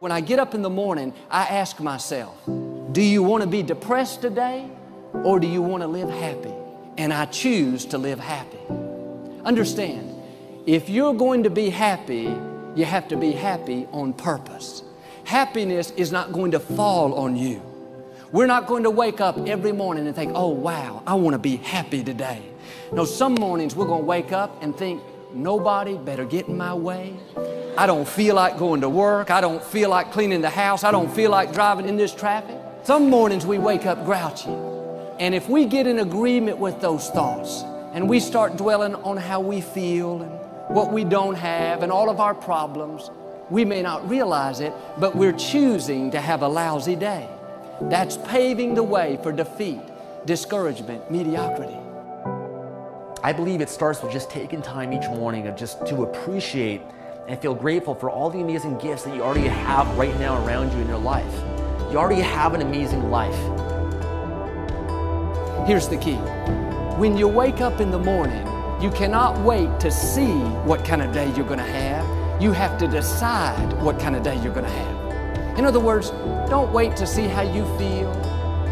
When I get up in the morning, I ask myself, do you want to be depressed today or do you want to live happy? And I choose to live happy. Understand, if you're going to be happy, you have to be happy on purpose. Happiness is not going to fall on you. We're not going to wake up every morning and think, oh wow, I want to be happy today. No, some mornings we're going to wake up and think, nobody better get in my way. I don't feel like going to work. I don't feel like cleaning the house. I don't feel like driving in this traffic. Some mornings we wake up grouchy. And if we get in agreement with those thoughts and we start dwelling on how we feel and what we don't have and all of our problems, we may not realize it, but we're choosing to have a lousy day. That's paving the way for defeat, discouragement, mediocrity. I believe it starts with just taking time each morning to appreciate and feel grateful for all the amazing gifts that you already have right now around you in your life. You already have an amazing life. Here's the key. When you wake up in the morning, you cannot wait to see what kind of day you're going to have. You have to decide what kind of day you're going to have. In other words, don't wait to see how you feel,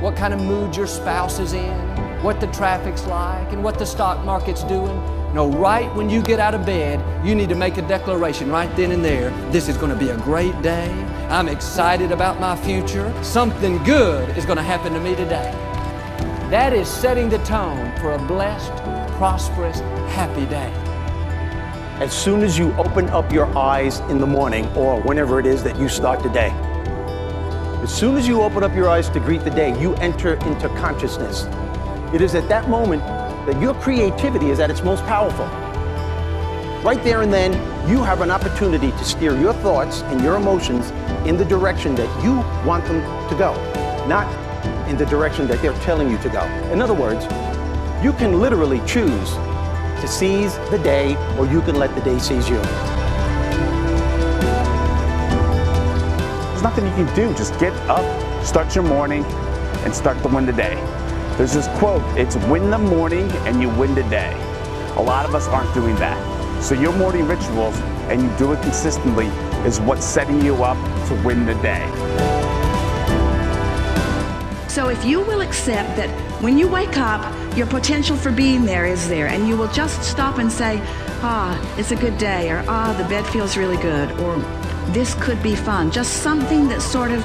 what kind of mood your spouse is in, what the traffic's like, and what the stock market's doing. No, right when you get out of bed, you need to make a declaration right then and there. This is going to be a great day. I'm excited about my future. Something good is going to happen to me today. That is setting the tone for a blessed, prosperous, happy day. As soon as you open up your eyes in the morning or whenever it is that you start the day, as soon as you open up your eyes to greet the day, you enter into consciousness. It is at that moment that your creativity is at its most powerful. Right there and then, you have an opportunity to steer your thoughts and your emotions in the direction that you want them to go, not in the direction that they're telling you to go. In other words, you can literally choose to seize the day, or you can let the day seize you. There's nothing you can do. Just get up, start your morning, and start to win the day. There's this quote, it's win the morning and you win the day. A lot of us aren't doing that. So your morning rituals, and you do it consistently, is what's setting you up to win the day. So if you will accept that when you wake up, your potential for being there is there, and you will just stop and say, it's a good day, or the bed feels really good, or this could be fun. Just something that sort of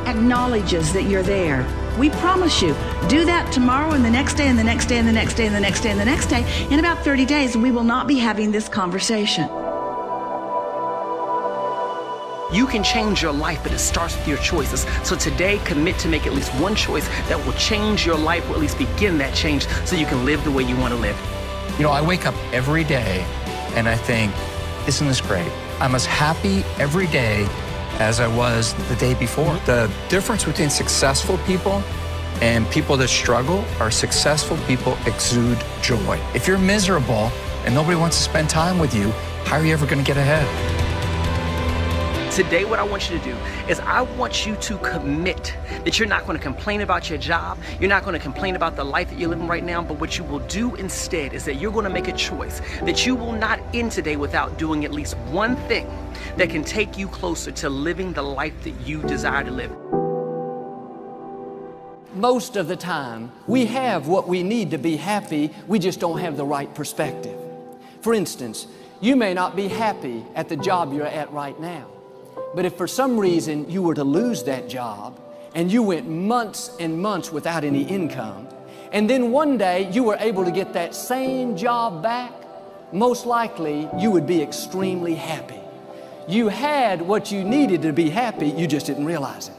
acknowledges that you're there. We promise you, do that tomorrow and the next day and the next day and the next day and the next day and the next day. In about 30 days, we will not be having this conversation. You can change your life, but it starts with your choices. So today, commit to make at least one choice that will change your life, or at least begin that change, so you can live the way you want to live. You know, I wake up every day and I think, isn't this great? I'm as happy every day as I was the day before. The difference between successful people and people that struggle are successful people exude joy. If you're miserable and nobody wants to spend time with you, how are you ever going to get ahead? Today, what I want you to do is I want you to commit that you're not going to complain about your job. You're not going to complain about the life that you're living right now, but what you will do instead is that you're going to make a choice that you will not end today without doing at least one thing that can take you closer to living the life that you desire to live. Most of the time, we have what we need to be happy, we just don't have the right perspective. For instance, you may not be happy at the job you're at right now. But if for some reason you were to lose that job and you went months and months without any income, and then one day you were able to get that same job back, most likely you would be extremely happy. You had what you needed to be happy, you just didn't realize it.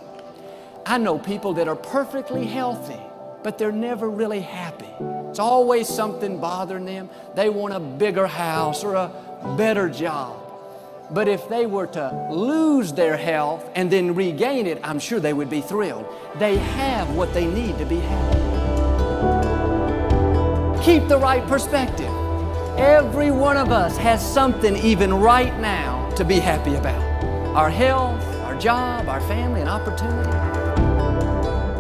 I know people that are perfectly healthy, but they're never really happy. It's always something bothering them. They want a bigger house or a better job. But if they were to lose their health and then regain it, I'm sure they would be thrilled. They have what they need to be happy. Keep the right perspective. Every one of us has something even right now to be happy about. Our health, our job, our family, and opportunity.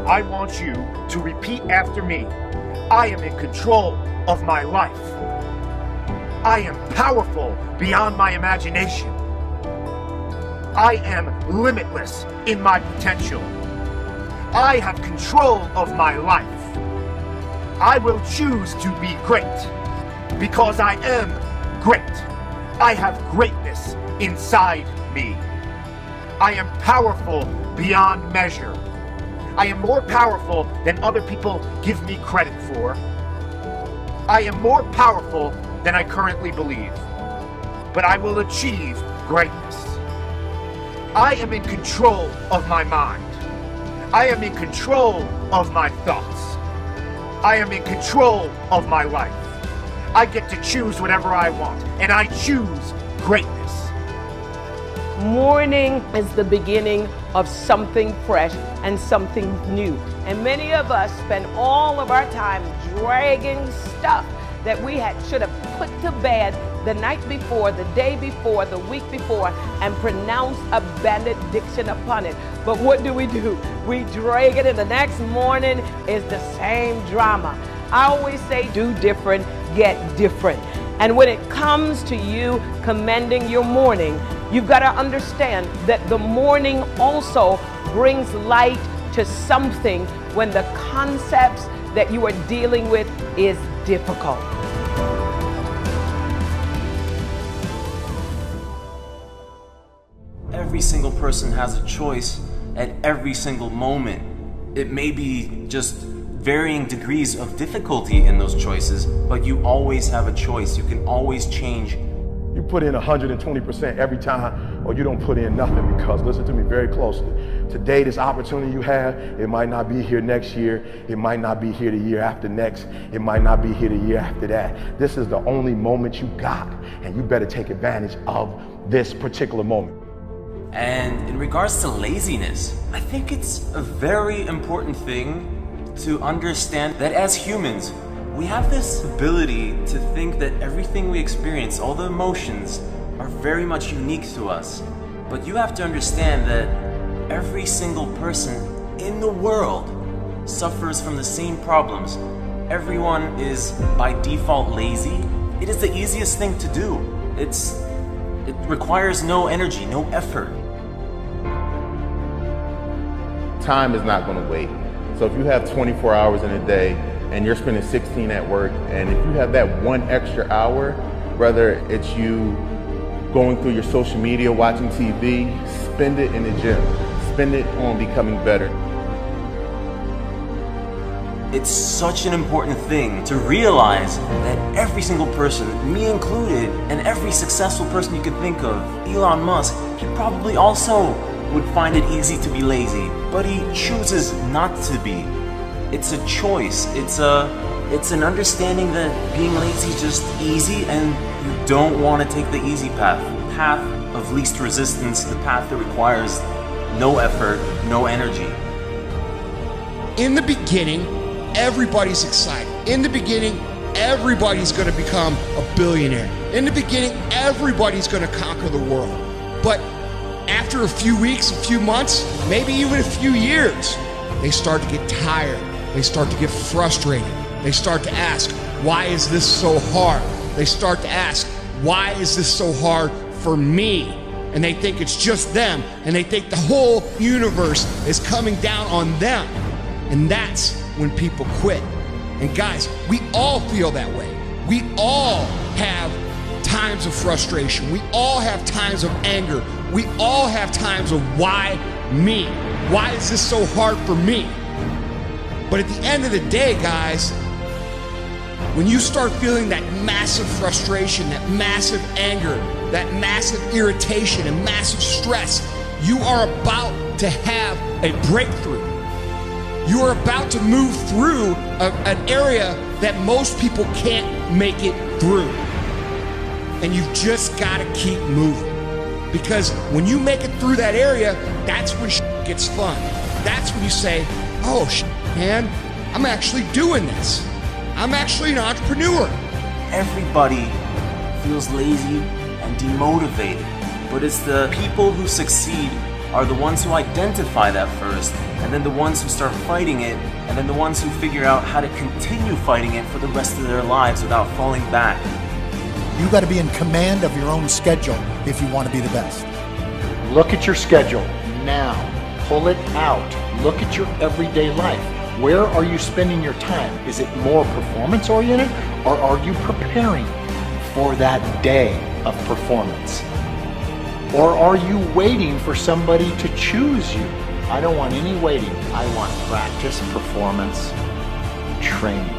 I want you to repeat after me. I am in control of my life. I am powerful beyond my imagination. I am limitless in my potential. I have control of my life. I will choose to be great because I am great. I have greatness inside me. I am powerful beyond measure. I am more powerful than other people give me credit for. I am more powerful than I currently believe. But I will achieve greatness. I am in control of my mind. I am in control of my thoughts. I am in control of my life. I get to choose whatever I want, and I choose greatness. Morning is the beginning of something fresh and something new. And many of us spend all of our time dragging stuff that we should have put to bed the night before, the day before, the week before, and pronounce a benediction upon it. But what do? We drag it, and the next morning is the same drama. I always say, do different, get different. And when it comes to you commending your morning, you've got to understand that the morning also brings light to something when the concepts that you are dealing with is difficult. Every single person has a choice at every single moment. It may be just varying degrees of difficulty in those choices, but you always have a choice. You can always change. You put in 120% every time, or you don't put in nothing, because listen to me very closely. Today, this opportunity you have, it might not be here next year. It might not be here the year after next. It might not be here the year after that. This is the only moment you got, and you better take advantage of this particular moment. And in regards to laziness, I think it's a very important thing to understand that as humans, we have this ability to think that everything we experience, all the emotions, are very much unique to us. But you have to understand that every single person in the world suffers from the same problems. Everyone is by default lazy. It is the easiest thing to do. It requires no energy, no effort. Time is not going to wait. So if you have 24 hours in a day and you're spending 16 at work, and if you have that one extra hour, whether it's you going through your social media, watching TV, spend it in the gym. Spend it on becoming better. It's such an important thing to realize that every single person, me included, and every successful person you could think of, Elon Musk, he probably also would find it easy to be lazy, but he chooses not to be. It's a choice. It's an understanding that being lazy is just easy, and you don't want to take the easy path. The path of least resistance, the path that requires no effort, no energy. In the beginning, everybody's excited. In the beginning, everybody's going to become a billionaire. In the beginning, everybody's going to conquer the world. But after a few weeks, a few months, maybe even a few years, they start to get tired. They start to get frustrated. They start to ask, why is this so hard? They start to ask, why is this so hard for me? And they think it's just them, and they think the whole universe is coming down on them. And that's when people quit. And guys, we all feel that way. We all have times of frustration. We all have times of anger. We all have times of why me? Why is this so hard for me? But at the end of the day, guys, when you start feeling that massive frustration, that massive anger, that massive irritation and massive stress, you are about to have a breakthrough. You are about to move through an area that most people can't make it through. And you've just got to keep moving. Because when you make it through that area, that's when shit gets fun. That's when you say, oh shit, man, I'm actually doing this. I'm actually an entrepreneur. Everybody feels lazy and demotivated, but it's the people who succeed are the ones who identify that first, and then the ones who start fighting it, and then the ones who figure out how to continue fighting it for the rest of their lives without falling back. You got to be in command of your own schedule if you want to be the best. Look at your schedule now. Pull it out. Look at your everyday life. Where are you spending your time? Is it more performance oriented, or are you preparing for that day of performance? Or are you waiting for somebody to choose you? I don't want any waiting. I want practice, performance, training.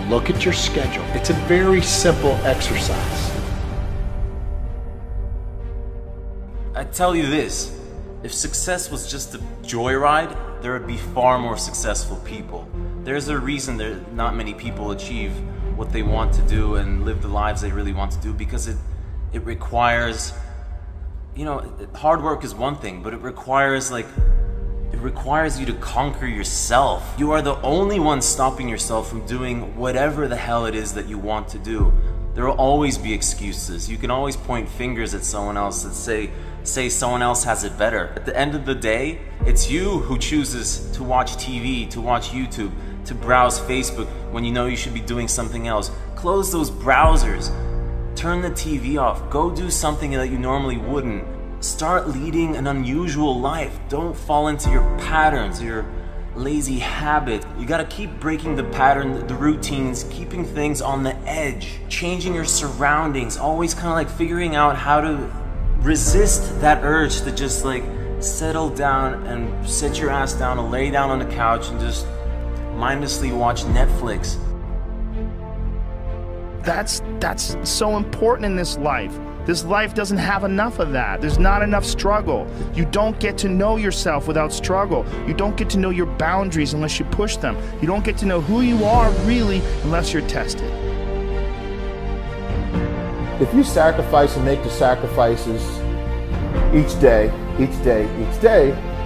Look at your schedule. It's a very simple exercise. I tell you this, if success was just a joyride, there would be far more successful people. There's a reason that not many people achieve what they want to do and live the lives they really want to do, because it requires, you know, hard work is one thing, but it requires you to conquer yourself. You are the only one stopping yourself from doing whatever the hell it is that you want to do. There will always be excuses. You can always point fingers at someone else and say someone else has it better. At the end of the day, it's you who chooses to watch TV, to watch YouTube, to browse Facebook when you know you should be doing something else. Close those browsers. Turn the TV off. Go do something that you normally wouldn't. Start leading an unusual life. Don't fall into your patterns, your lazy habit. You gotta keep breaking the pattern, the routines, keeping things on the edge, changing your surroundings, always kind of like figuring out how to resist that urge to just like settle down and sit your ass down and lay down on the couch and just mindlessly watch Netflix. That's so important in this life. This life doesn't have enough of that. There's not enough struggle. You don't get to know yourself without struggle. You don't get to know your boundaries unless you push them. You don't get to know who you are really unless you're tested. If you sacrifice and make the sacrifices each day,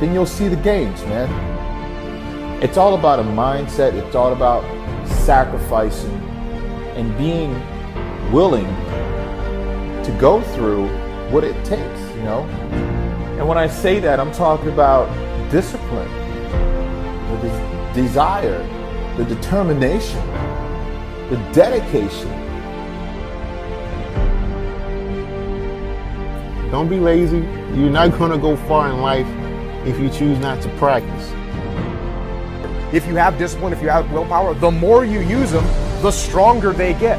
then you'll see the gains, man. It's all about a mindset. It's all about sacrificing and being willing to go through what it takes, you know? And when I say that, I'm talking about discipline, the desire, the determination, the dedication. Don't be lazy. You're not gonna go far in life if you choose not to practice. If you have discipline, if you have willpower, the more you use them, the stronger they get.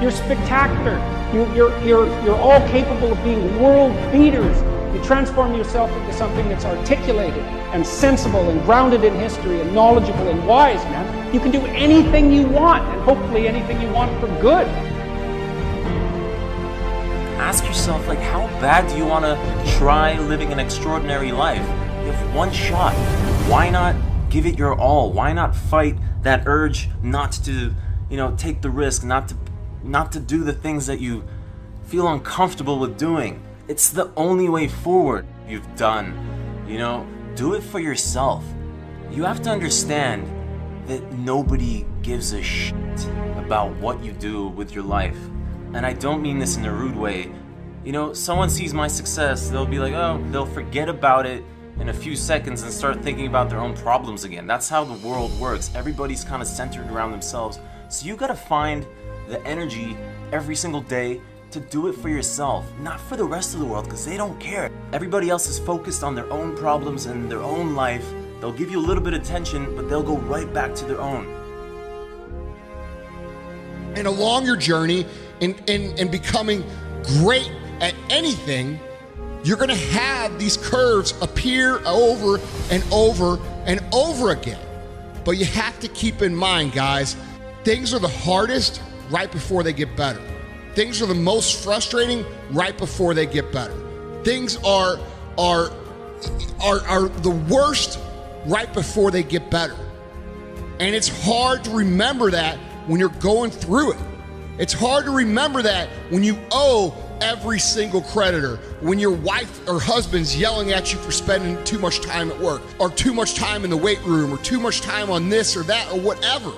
You're spectacular. You're all capable of being world beaters. You transform yourself into something that's articulated and sensible and grounded in history and knowledgeable and wise, man. You can do anything you want, and hopefully anything you want for good. Ask yourself, like, how bad do you want to try living an extraordinary life? You have one shot. Why not give it your all? Why not fight that urge not to, take the risk, not to do the things that you feel uncomfortable with doing? It's the only way forward. You've done, do it for yourself. You have to understand that nobody gives a shit about what you do with your life. And I don't mean this in a rude way. Someone sees my success, they'll be like, oh, they'll forget about it in a few seconds and start thinking about their own problems again. That's how the world works. Everybody's kind of centered around themselves. So you gotta find the energy every single day to do it for yourself, not for the rest of the world, because they don't care. Everybody else is focused on their own problems and their own life. They'll give you a little bit of attention, but they'll go right back to their own. And along your journey in becoming great at anything, you're gonna have these curves appear over and over and over again. But you have to keep in mind, guys, things are the hardest right before they get better. Things are the most frustrating right before they get better. Things are the worst right before they get better. And it's hard to remember that when you're going through it. It's hard to remember that when you owe every single creditor, when your wife or husband's yelling at you for spending too much time at work, or too much time in the weight room, or too much time on this or that or whatever.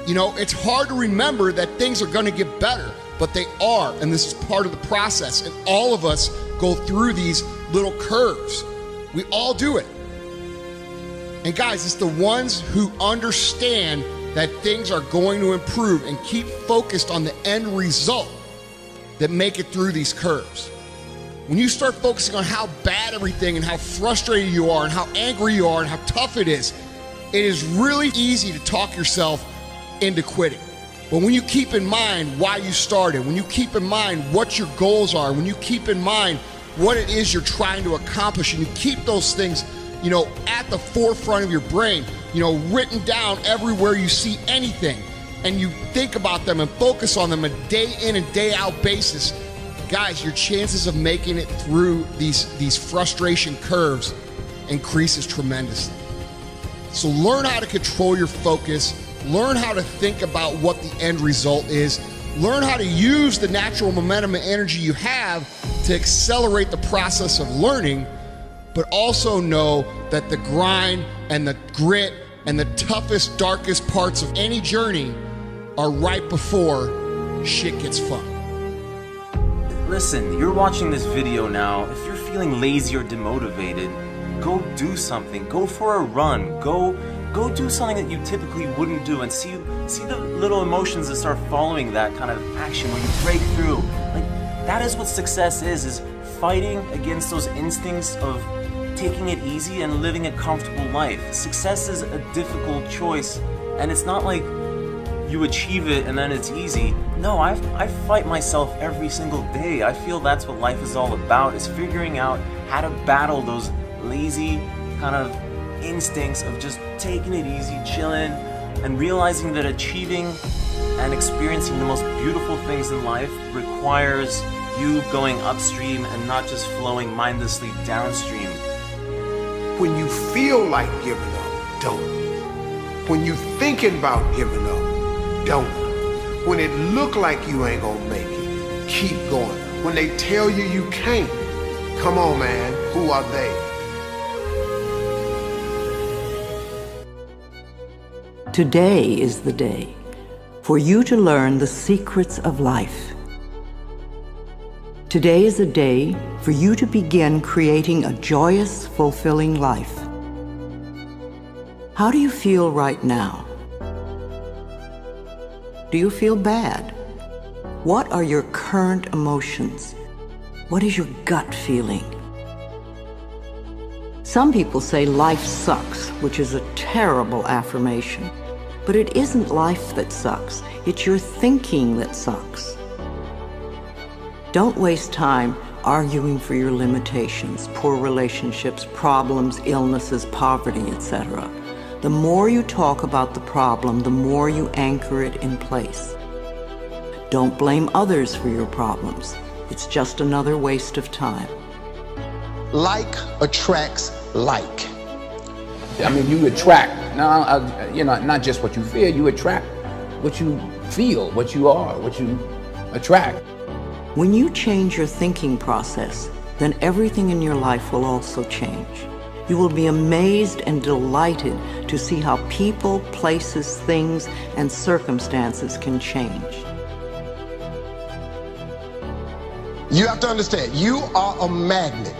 It's hard to remember that things are going to get better, but they are, and this is part of the process, and all of us go through these little curves. We all do it. And guys, it's the ones who understand that things are going to improve and keep focused on the end result that make it through these curves. when you start focusing on how bad everything and how frustrated you are and how angry you are and how tough it is really easy to talk yourself into quitting. But when you keep in mind why you started, when you keep in mind what your goals are, when you keep in mind what it is you're trying to accomplish, and you keep those things, at the forefront of your brain, written down everywhere you see anything, and you think about them and focus on them a day in and day out basis, guys, your chances of making it through these frustration curves increases tremendously. So learn how to control your focus, learn how to think about what the end result is, learn how to use the natural momentum and energy you have to accelerate the process of learning, but also know that the grind and the grit and the toughest, darkest parts of any journey are right before shit gets fun. Listen, you're watching this video now. If you're feeling lazy or demotivated, go do something. Go for a run. Go do something that you typically wouldn't do, and see the little emotions that start following that kind of action where you break through. Like, that is what success is fighting against those instincts of taking it easy and living a comfortable life. Success is a difficult choice, and it's not like you achieve it and then it's easy. No, I fight myself every single day. I feel that's what life is all about, is figuring out how to battle those lazy kind of instincts of just taking it easy, chilling, and realizing that achieving and experiencing the most beautiful things in life requires you going upstream and not just flowing mindlessly downstream. When you feel like giving up, don't. When you thinking about giving up, don't. When it look like you ain't gonna make it, keep going. When they tell you you can't, come on, man, who are they? Today is the day for you to learn the secrets of life. Today is a day for you to begin creating a joyous, fulfilling life. How do you feel right now? Do you feel bad? What are your current emotions? What is your gut feeling? Some people say life sucks, which is a terrible affirmation. But it isn't life that sucks, it's your thinking that sucks. Don't waste time arguing for your limitations, poor relationships, problems, illnesses, poverty, etc. The more you talk about the problem, the more you anchor it in place. Don't blame others for your problems. It's just another waste of time. Like attracts like. I mean, you attract, not just what you feel, you attract what you feel, what you are, what you attract. When you change your thinking process, then everything in your life will also change. You will be amazed and delighted to see how people, places, things, and circumstances can change. You have to understand, you are a magnet.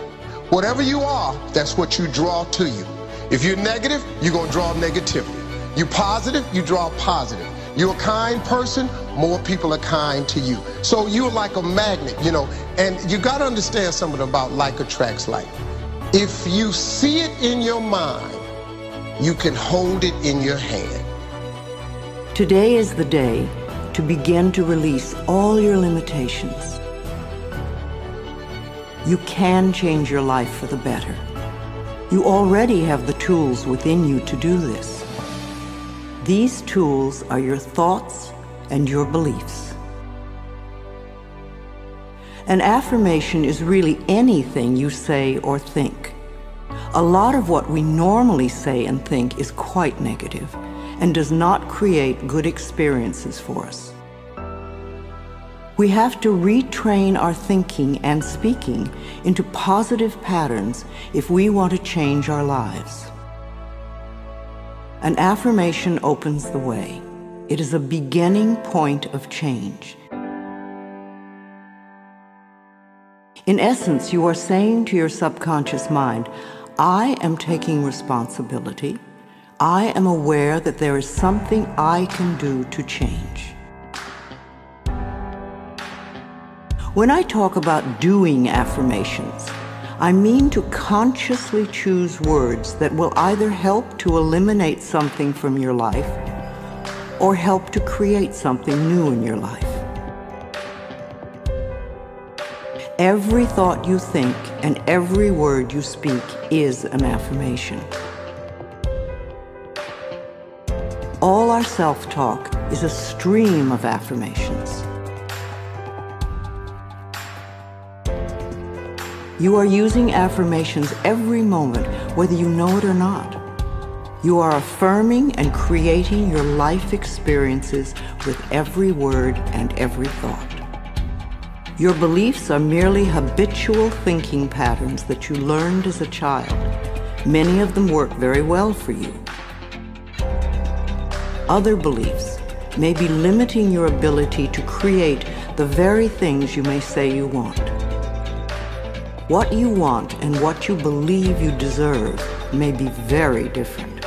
Whatever you are, that's what you draw to you. If you're negative, you're going to draw negativity. You're positive, you draw positive. You're a kind person, more people are kind to you. So you're like a magnet, and you got to understand something about like attracts like. If you see it in your mind, you can hold it in your hand. Today is the day to begin to release all your limitations. You can change your life for the better. You already have the tools within you to do this. These tools are your thoughts and your beliefs. An affirmation is really anything you say or think. A lot of what we normally say and think is quite negative and does not create good experiences for us. We have to retrain our thinking and speaking into positive patterns if we want to change our lives. An affirmation opens the way. It is a beginning point of change. In essence, you are saying to your subconscious mind, I am taking responsibility. I am aware that there is something I can do to change. When I talk about doing affirmations, I mean to consciously choose words that will either help to eliminate something from your life or help to create something new in your life. Every thought you think and every word you speak is an affirmation. All our self-talk is a stream of affirmations. You are using affirmations every moment, whether you know it or not. You are affirming and creating your life experiences with every word and every thought. Your beliefs are merely habitual thinking patterns that you learned as a child. Many of them work very well for you. Other beliefs may be limiting your ability to create the very things you may say you want. What you want and what you believe you deserve may be very different.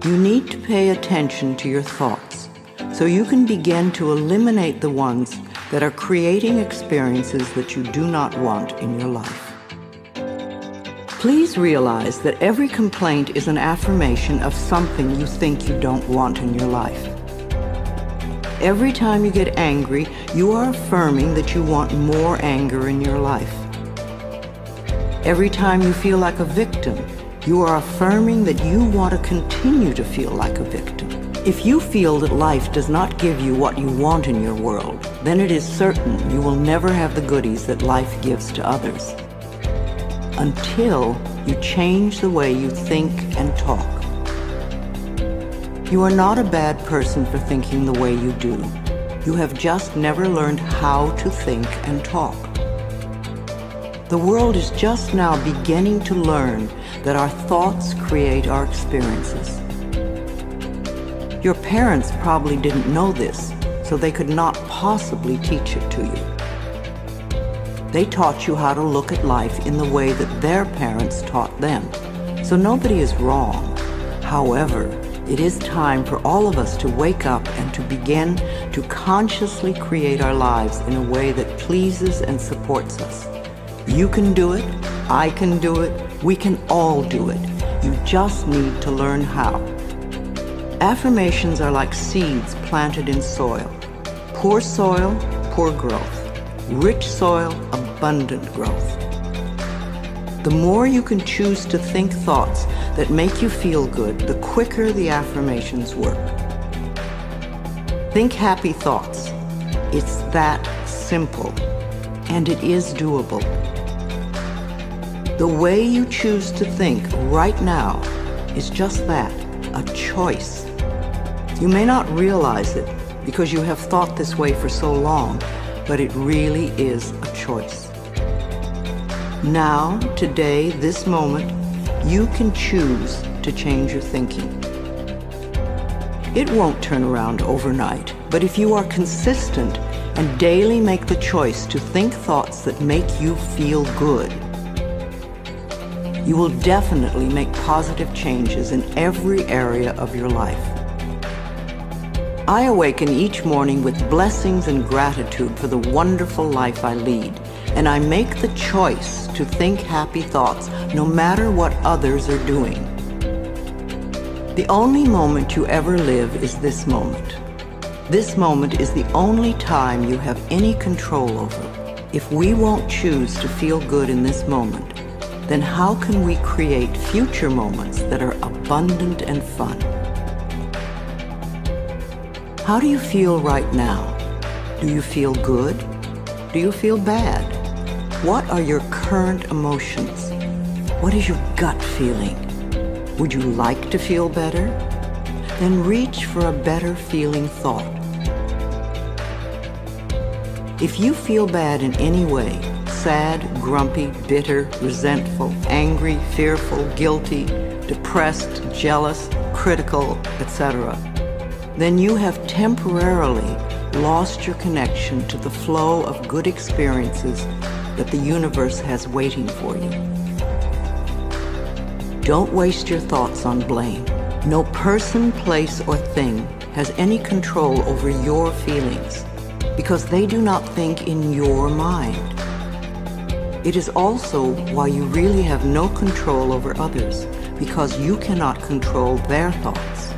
You need to pay attention to your thoughts so you can begin to eliminate the ones that are creating experiences that you do not want in your life. Please realize that every complaint is an affirmation of something you think you don't want in your life. Every time you get angry, you are affirming that you want more anger in your life. Every time you feel like a victim, you are affirming that you want to continue to feel like a victim. If you feel that life does not give you what you want in your world, then it is certain you will never have the goodies that life gives to others. Until you change the way you think and talk. You are not a bad person for thinking the way you do. You have just never learned how to think and talk. The world is just now beginning to learn that our thoughts create our experiences. Your parents probably didn't know this, so they could not possibly teach it to you. They taught you how to look at life in the way that their parents taught them, so nobody is wrong. However, it is time for all of us to wake up and to begin to consciously create our lives in a way that pleases and supports us. You can do it, I can do it, we can all do it. You just need to learn how. Affirmations are like seeds planted in soil. Poor soil, poor growth. Rich soil, abundant growth. The more you can choose to think thoughts that make you feel good, the quicker the affirmations work. Think happy thoughts. It's that simple, and it is doable. The way you choose to think right now is just that, a choice. You may not realize it because you have thought this way for so long, but it really is a choice. Now, today, this moment, you can choose to change your thinking. It won't turn around overnight, but if you are consistent and daily make the choice to think thoughts that make you feel good, you will definitely make positive changes in every area of your life. I awaken each morning with blessings and gratitude for the wonderful life I lead, and I make the choice to think happy thoughts no matter what others are doing. The only moment you ever live is this moment. This moment is the only time you have any control over. If we won't choose to feel good in this moment, then how can we create future moments that are abundant and fun? How do you feel right now? Do you feel good? Do you feel bad? What are your current emotions? What is your gut feeling? Would you like to feel better? Then reach for a better feeling thought. If you feel bad in any way, sad, grumpy, bitter, resentful, angry, fearful, guilty, depressed, jealous, critical, etc., then you have temporarily lost your connection to the flow of good experiences that the universe has waiting for you. Don't waste your thoughts on blame. No person, place, or thing has any control over your feelings. because they do not think in your mind. It is also why you really have no control over others, because you cannot control their thoughts.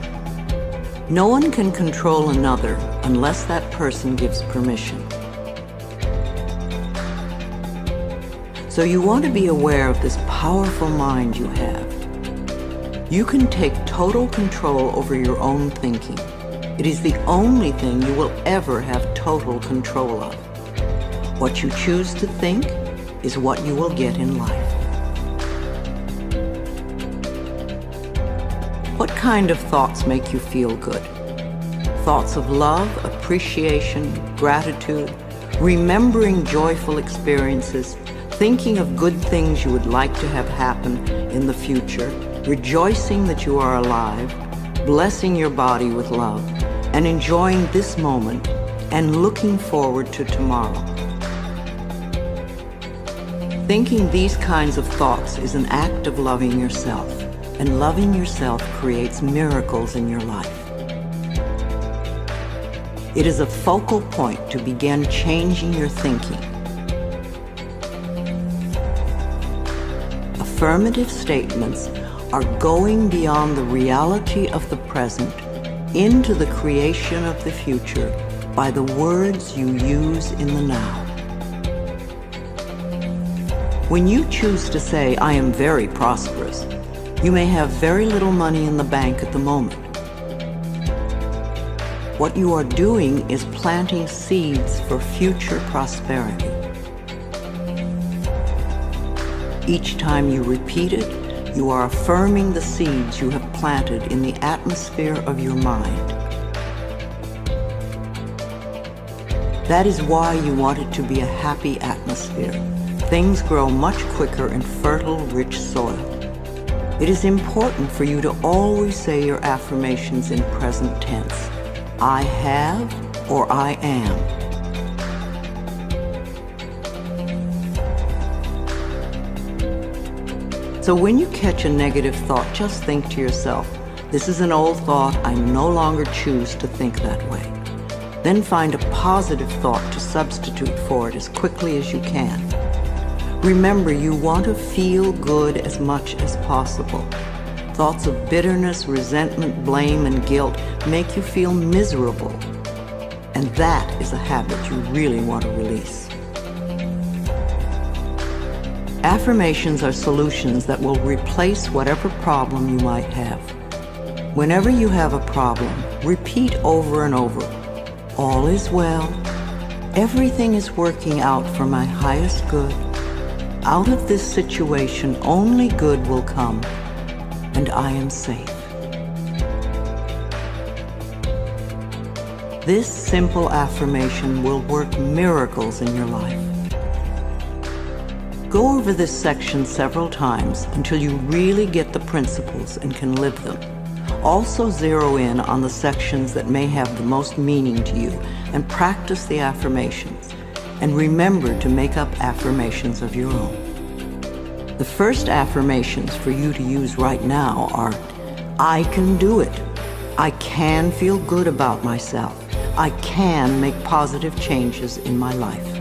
No one can control another unless that person gives permission. So you want to be aware of this powerful mind you have. You can take total control over your own thinking. It is the only thing you will ever have total control of. What you choose to think is what you will get in life. What kind of thoughts make you feel good? Thoughts of love, appreciation, gratitude, remembering joyful experiences, thinking of good things you would like to have happen in the future, rejoicing that you are alive, blessing your body with love, and enjoying this moment and looking forward to tomorrow. Thinking these kinds of thoughts is an act of loving yourself, and loving yourself creates miracles in your life. It is a focal point to begin changing your thinking. Affirmative statements are going beyond the reality of the present into the creation of the future by the words you use in the now. When you choose to say, "I am very prosperous," you may have very little money in the bank at the moment. What you are doing is planting seeds for future prosperity. Each time you repeat it, you are affirming the seeds you have planted in the atmosphere of your mind. That is why you want it to be a happy atmosphere. Things grow much quicker in fertile, rich soil. It is important for you to always say your affirmations in present tense. I have or I am. So when you catch a negative thought, just think to yourself, "This is an old thought. I no longer choose to think that way." Then find a positive thought to substitute for it as quickly as you can. Remember, you want to feel good as much as possible. Thoughts of bitterness, resentment, blame, and guilt make you feel miserable. And that is a habit you really want to release. Affirmations are solutions that will replace whatever problem you might have. Whenever you have a problem, repeat over and over, "All is well. Everything is working out for my highest good. Out of this situation, only good will come, and I am safe." This simple affirmation will work miracles in your life. Go over this section several times until you really get the principles and can live them. Also zero in on the sections that may have the most meaning to you and practice the affirmations. And remember to make up affirmations of your own. The first affirmations for you to use right now are, "I can do it. I can feel good about myself. I can make positive changes in my life."